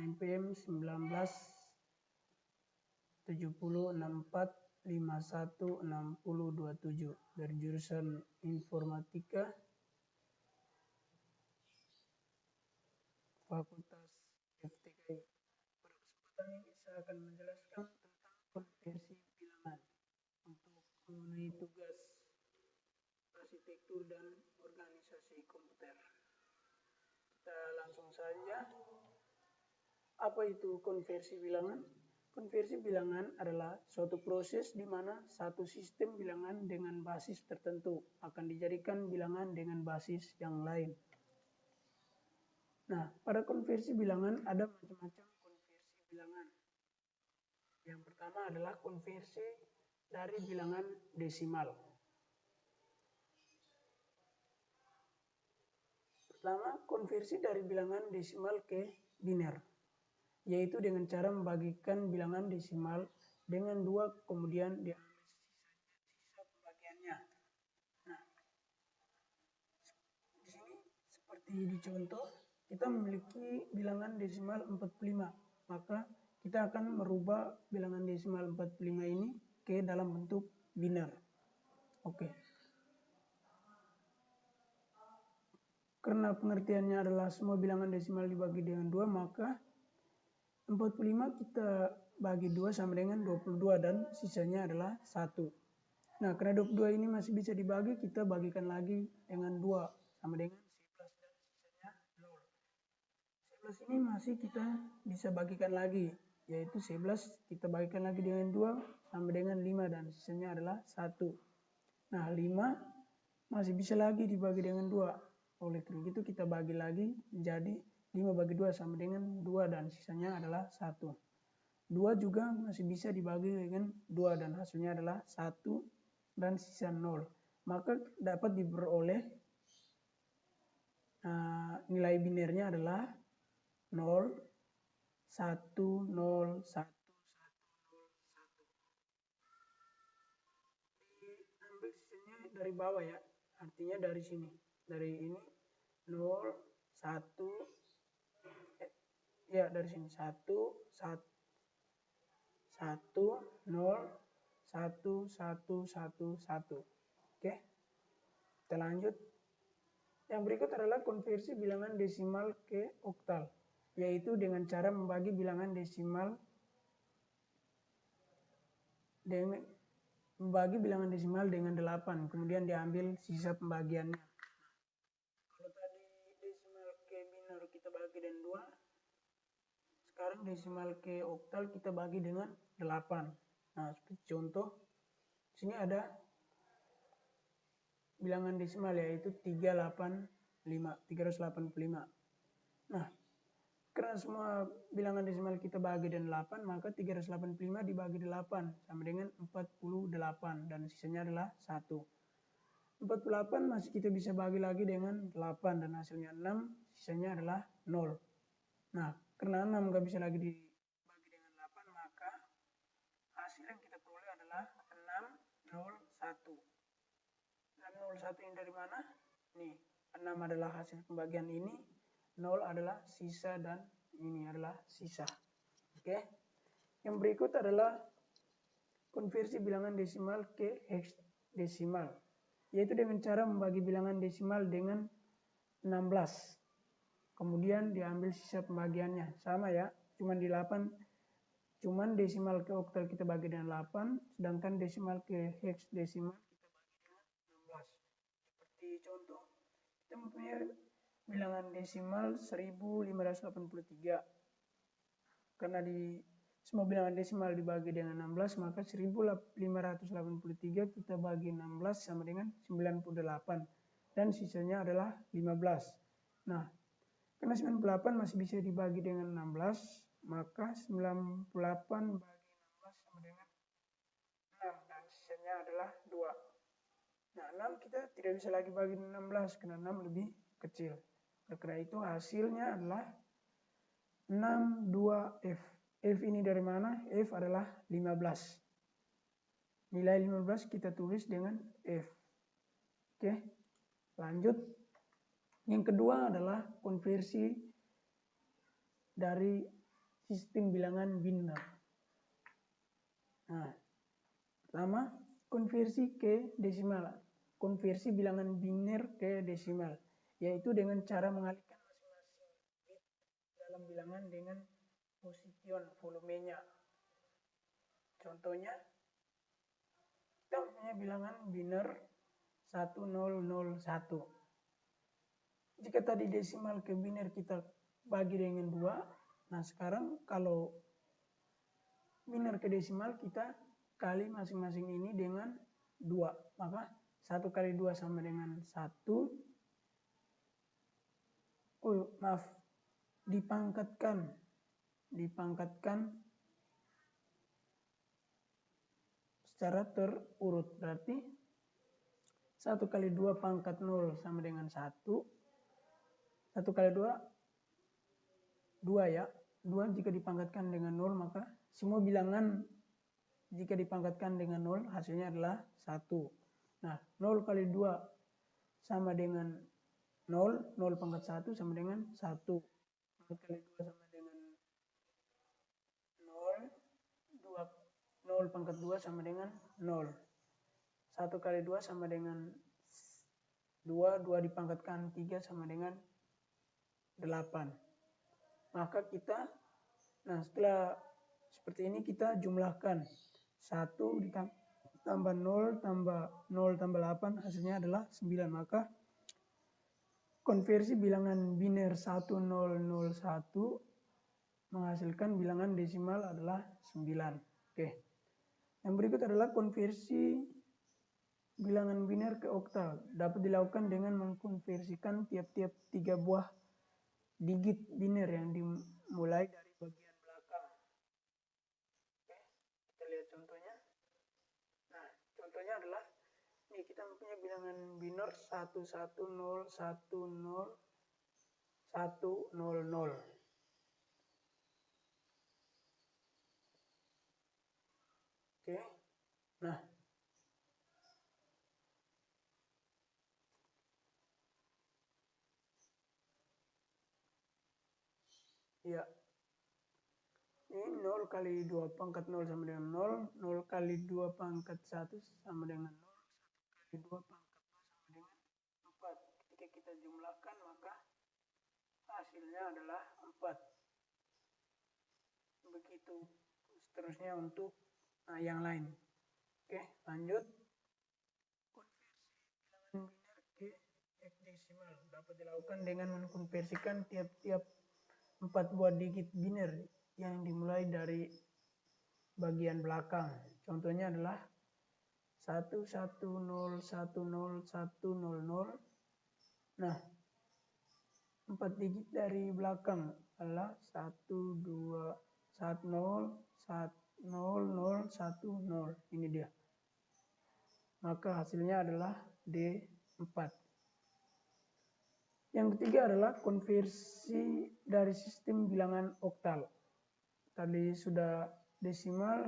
9PM 1970 64 51 60 27 dari jurusan Informatika Fakultas FTKI. Pada kesempatan ini saya akan menjelaskan tentang konversi bilangan untuk memenuhi tugas arsitektur dan organisasi komputer. Kita langsung saja. Apa itu konversi bilangan? Konversi bilangan adalah suatu proses di mana satu sistem bilangan dengan basis tertentu akan dijadikan bilangan dengan basis yang lain. Nah, pada konversi bilangan ada macam-macam konversi bilangan. Yang pertama adalah konversi dari bilangan desimal. Pertama, konversi dari bilangan desimal ke biner, yaitu dengan cara membagikan bilangan desimal dengan 2 kemudian diambil sisa pembagiannya. Nah, di sini seperti di contoh, kita memiliki bilangan desimal 45, maka kita akan merubah bilangan desimal 45 ini ke dalam bentuk biner. Oke. Karena pengertiannya adalah semua bilangan desimal dibagi dengan 2, maka 45 kita bagi 2 sama dengan 22 dan sisanya adalah 1. Nah, karena 22 ini masih bisa dibagi, kita bagikan lagi dengan 2 sama dengan 11 dan sisanya 0. 11 ini masih kita bisa bagikan lagi, yaitu 11 kita bagikan lagi dengan 2 sama dengan 5 dan sisanya adalah 1. Nah, 5 masih bisa lagi dibagi dengan 2. Oleh karena itu kita bagi lagi menjadi 5 bagi 2 sama dengan 2 dan sisanya adalah 1. 2 juga masih bisa dibagi dengan 2 dan hasilnya adalah 1 dan sisa 0. Maka dapat diperoleh nilai binernya adalah 0, 1, 0, 1, 1, 0, 1. Diambil sisanya dari bawah ya, artinya dari sini. Dari ini 0, 1, ya dari sini 1, 1, 0, 1, 1, 1, 1. Oke, kita lanjut. Yang berikut adalah konversi bilangan desimal ke oktal, yaitu dengan cara membagi bilangan desimal dengan 8, kemudian diambil sisa pembagiannya. Kalau tadi desimal ke biner kita bagi dengan 2, sekarang desimal ke oktal kita bagi dengan 8. Nah, seperti contoh, sini ada bilangan desimal yaitu 385. Nah, karena semua bilangan desimal kita bagi dengan 8, maka 385 dibagi 8 sama dengan 48 dan sisanya adalah 1. 48 masih kita bisa bagi lagi dengan 8 dan hasilnya 6, sisanya adalah 0. Nah, karena 6 nggak bisa lagi dibagi dengan 8, maka hasil yang kita peroleh adalah 601. 601 ini dari mana? Nih, 6 adalah hasil pembagian ini, 0 adalah sisa dan ini adalah sisa. Oke. Yang berikut adalah konversi bilangan desimal ke heksadesimal, yaitu dengan cara membagi bilangan desimal dengan 16. Kemudian diambil sisa pembagiannya. Sama ya, cuman di 8. Cuman desimal ke oktal kita bagi dengan 8, sedangkan desimal ke heksadesimal kita bagi dengan 16. Seperti contoh, kita mempunyai bilangan desimal 1583. Karena di semua bilangan desimal dibagi dengan 16, maka 1583 kita bagi 16 sama dengan 98 dan sisanya adalah 15. Nah, karena 98 masih bisa dibagi dengan 16, maka 98 bagi 16 sama dengan 6 dan sisanya adalah 2. Nah, 6 kita tidak bisa lagi bagi 16 karena 6 lebih kecil. Karena itu hasilnya adalah 62F. F ini dari mana? F adalah 15. Nilai 15 kita tulis dengan F. Oke, lanjut. Yang kedua adalah konversi dari sistem bilangan biner. Nah, pertama, konversi ke desimal. Konversi bilangan biner ke desimal, yaitu dengan cara mengalihkan masing-masing bit dalam bilangan dengan position volumenya. Contohnya, kita punya bilangan biner 1001. Jika tadi desimal ke biner kita bagi dengan 2, nah sekarang kalau biner ke desimal kita kali masing-masing ini dengan 2, maka 1 kali 2 sama dengan 1. Dipangkatkan secara terurut. Berarti 1 kali 2 pangkat 0 sama dengan 1. 1 kali 2, 2 ya. 2 jika dipangkatkan dengan 0, maka semua bilangan jika dipangkatkan dengan 0 hasilnya adalah 1. Nah, 0 kali 2 sama dengan 0, 0 pangkat 1 sama dengan 1. 0 kali 2 sama dengan 0, 0 pangkat 2 sama dengan 0. 1 kali 2 sama dengan 2, 2 dipangkatkan 3 sama dengan 8. Maka kita, nah setelah seperti ini kita jumlahkan 1 tambah 0 tambah 0 tambah 8 hasilnya adalah 9. Maka konversi bilangan biner 1001 menghasilkan bilangan desimal adalah 9. Oke. Yang berikut adalah konversi bilangan biner ke oktal. Dapat dilakukan dengan mengkonversikan tiap-tiap 3 buah digit biner yang dimulai dari bagian belakang. Oke, kita lihat contohnya. Nah, contohnya adalah ini kita mempunyai bilangan biner 110101000. Oke. Nah, ya. Ini 0 kali 2 pangkat 0 sama dengan 0, 0 kali 2 pangkat 1 sama dengan 0, 1 kali 2 pangkat 2 sama dengan 4. Ketika kita jumlahkan maka hasilnya adalah 4. Begitu seterusnya untuk yang lain. Oke, lanjut. Konversi bilangan biner ke hexadesimal dapat dilakukan dengan mengkonversikan tiap-tiap 4 buah digit biner yang dimulai dari bagian belakang. Contohnya adalah 110101000. Nah, 4 digit dari belakang adalah 1, 2, 10, 10, 10. Ini dia. Maka hasilnya adalah D4. Yang ketiga adalah konversi dari sistem bilangan oktal. Tadi sudah desimal,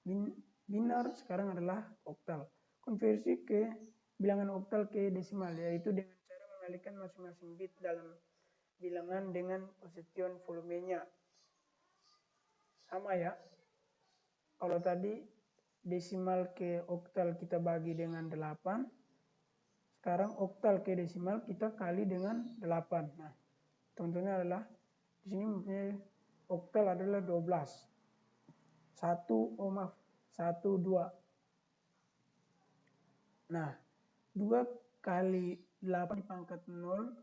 biner, sekarang adalah oktal. Konversi ke bilangan oktal ke desimal, yaitu dengan cara mengalihkan masing-masing bit dalam bilangan dengan position volumenya. Sama ya. Kalau tadi desimal ke oktal kita bagi dengan 8. Sekarang oktal ke desimal kita kali dengan 8. Nah, contohnya adalah di sini mempunyai oktal adalah 12. 1, 2. Nah, 2 kali 8 dipangkat 0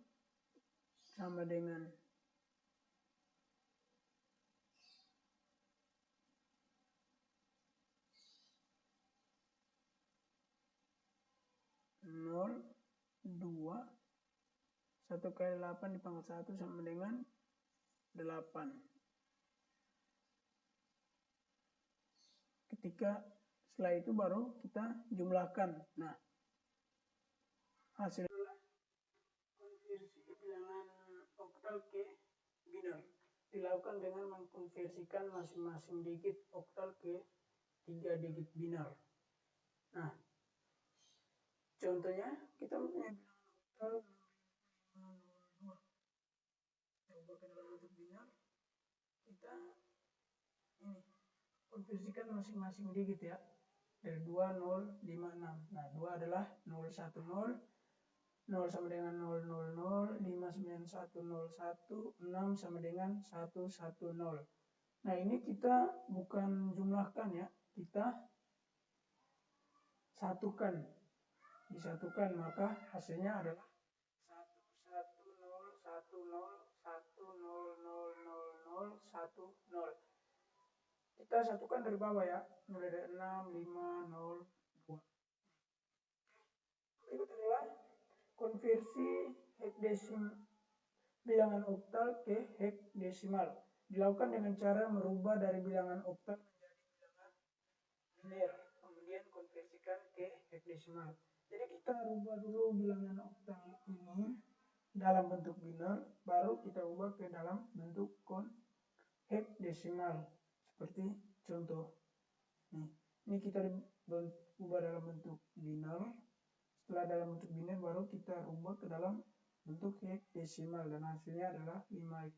sama dengan 0, 2, 1 kali 8 dipangkat 1 sama dengan 8. Ketika setelah itu baru kita jumlahkan. Nah, hasil konversi bilangan oktal ke biner dilakukan dengan mengkonversikan masing-masing digit oktal ke 3 digit biner. Nah, contohnya kita mempunyai bilangan oktal 6502. Coba ke dalam bentuk biner, kita konversikan masing-masing digit ya. Dari 2, 0, 5, 6. Nah, 2 adalah 0, 1, 0. 0 sama dengan 0, 0, 0. 5 sama dengan 1, 0, 1. 6 sama dengan 1, 1, 0. Nah, ini kita bukan jumlahkan ya. Kita satukan. Disatukan, maka hasilnya adalah 1, 1, 0, 1, 0, 1, 0, 0, 0, 0, 1, 0. Kita satukan dari bawah ya, mulai dari 6, 5, 0, 2. Berikut adalah konversi bilangan oktal ke hekdesimal. Dilakukan dengan cara merubah dari bilangan oktal menjadi bilangan biner, kemudian konversikan ke hekdesimal. Jadi kita rubah dulu bilangan oktal ini dalam bentuk biner, baru kita ubah ke dalam bentuk hekdesimal. Seperti contoh. Ini kita ubah dalam bentuk biner. Setelah dalam bentuk biner baru kita ubah ke dalam bentuk hekdesimal dan hasilnya adalah 5.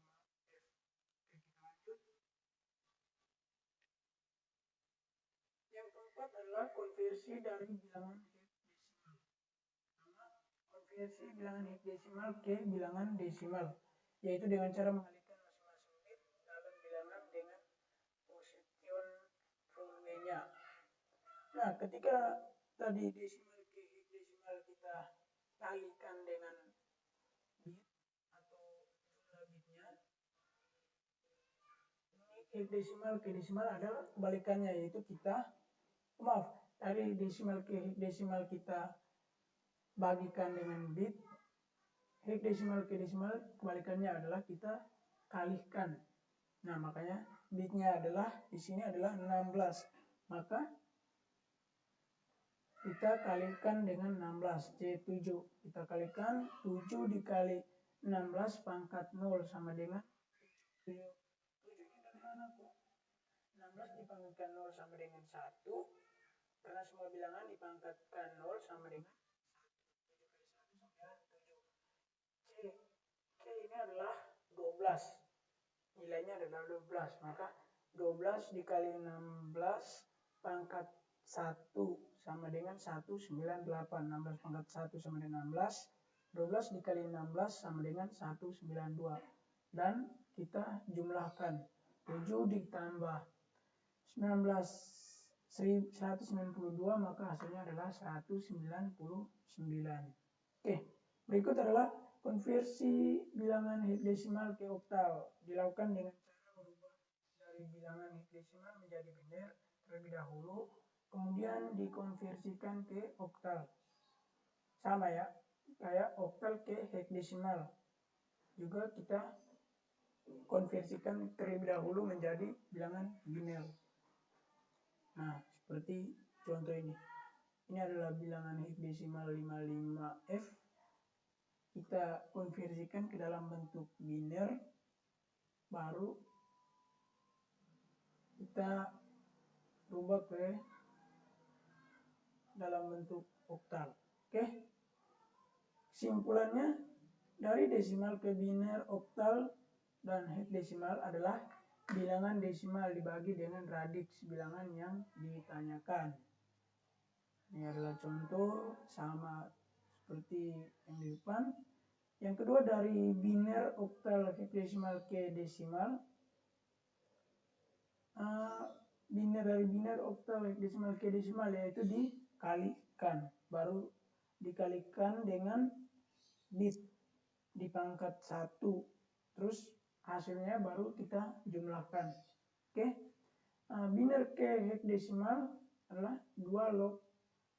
Yang keempat adalah konversi dari bilangan hekdesimal. Konversi bilangan hekdesimal ke bilangan desimal, yaitu dengan cara mengalihkan masing-masing bit dalam bilangan dengan position volume-nya. Nah, ketika tadi desimal ke hekdesimal kita kalikan dengan bit atau jumlah bitnya, ini hekdesimal ke desimal adalah kebalikannya, yaitu dari desimal ke hekdesimal kita bagikan dengan bit. Hekdesimal ke desimal kebalikannya adalah kita kalikan. Nah, makanya bitnya adalah di sini adalah 16. Maka kita kalikan dengan 16, C7. Kita kalikan 7 dikali 16 pangkat 0 sama dengan 7. 7 ini dari mana kok? 16 dipangkatkan 0 sama dengan 1. Karena semua bilangan dipangkatkan 0 sama dengan 1. C ini adalah 12. Nilainya adalah 12. Maka 12 dikali 16 pangkat 1 sama dengan 198. 16 pangkat 1 sama dengan 16. 12 dikali 16 sama dengan 192. Dan kita jumlahkan. 7 ditambah 192, maka hasilnya adalah 199. Oke, berikut adalah konversi bilangan hekdesimal ke oktal. Dilakukan dengan cara merubah dari bilangan hekdesimal menjadi biner terlebih dahulu, kemudian dikonversikan ke oktal. Sama ya, kayak oktal ke hekdesimal. Juga kita konversikan terlebih dahulu menjadi bilangan biner. Nah, seperti contoh ini. Ini adalah bilangan hekdesimal 55F. Kita konversikan ke dalam bentuk biner, baru kita rubah ke dalam bentuk oktal. Oke. Kesimpulannya, dari desimal ke biner, oktal, dan hekdesimal adalah bilangan desimal dibagi dengan radiks bilangan yang ditanyakan. Ini adalah contoh sama seperti yang di depan. Yang kedua, dari biner, oktal, hekdesimal ke desimal. Dari biner, oktal, hekdesimal ke desimal yaitu dikalikan. Baru dikalikan dengan bit di pangkat 1. Terus hasilnya baru kita jumlahkan. Oke. Biner ke hekdesimal adalah 2 log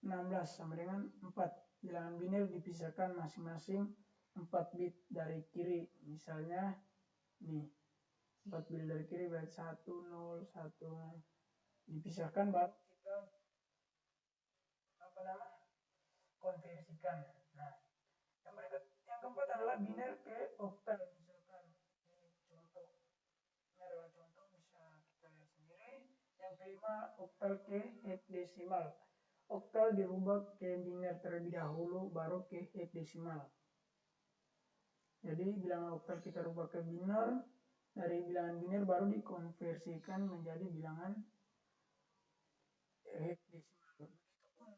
16 sama dengan 4. Bilangan biner dipisahkan masing-masing 4 bit dari kiri. Misalnya nih, 4 bit dari kiri berarti 1, 0, 1. Dipisahkan baru kita konversikan. Nah, yang keempat adalah biner ke oktal. Misalkan ini contoh. Ini adalah contoh, bisa kita lihat sendiri. Yang kelima, oktal ke hekdesimal. Oktal dirubah ke biner terlebih dahulu, baru ke hekdesimal. Jadi bilangan oktal kita rubah ke biner, dari bilangan biner baru dikonversikan menjadi bilangan hektadesimal. Begitupun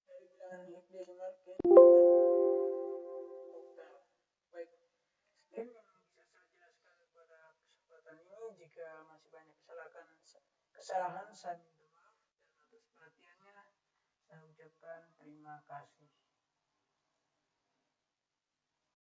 dari bilangan hektadesimal ke bilangan oktal. Baik, sekian yang bisa saya jelaskan pada kesempatan ini. Jika masih banyak kesalahan, saya minta maaf, dan atas perhatiannya saya ucapkan terima kasih.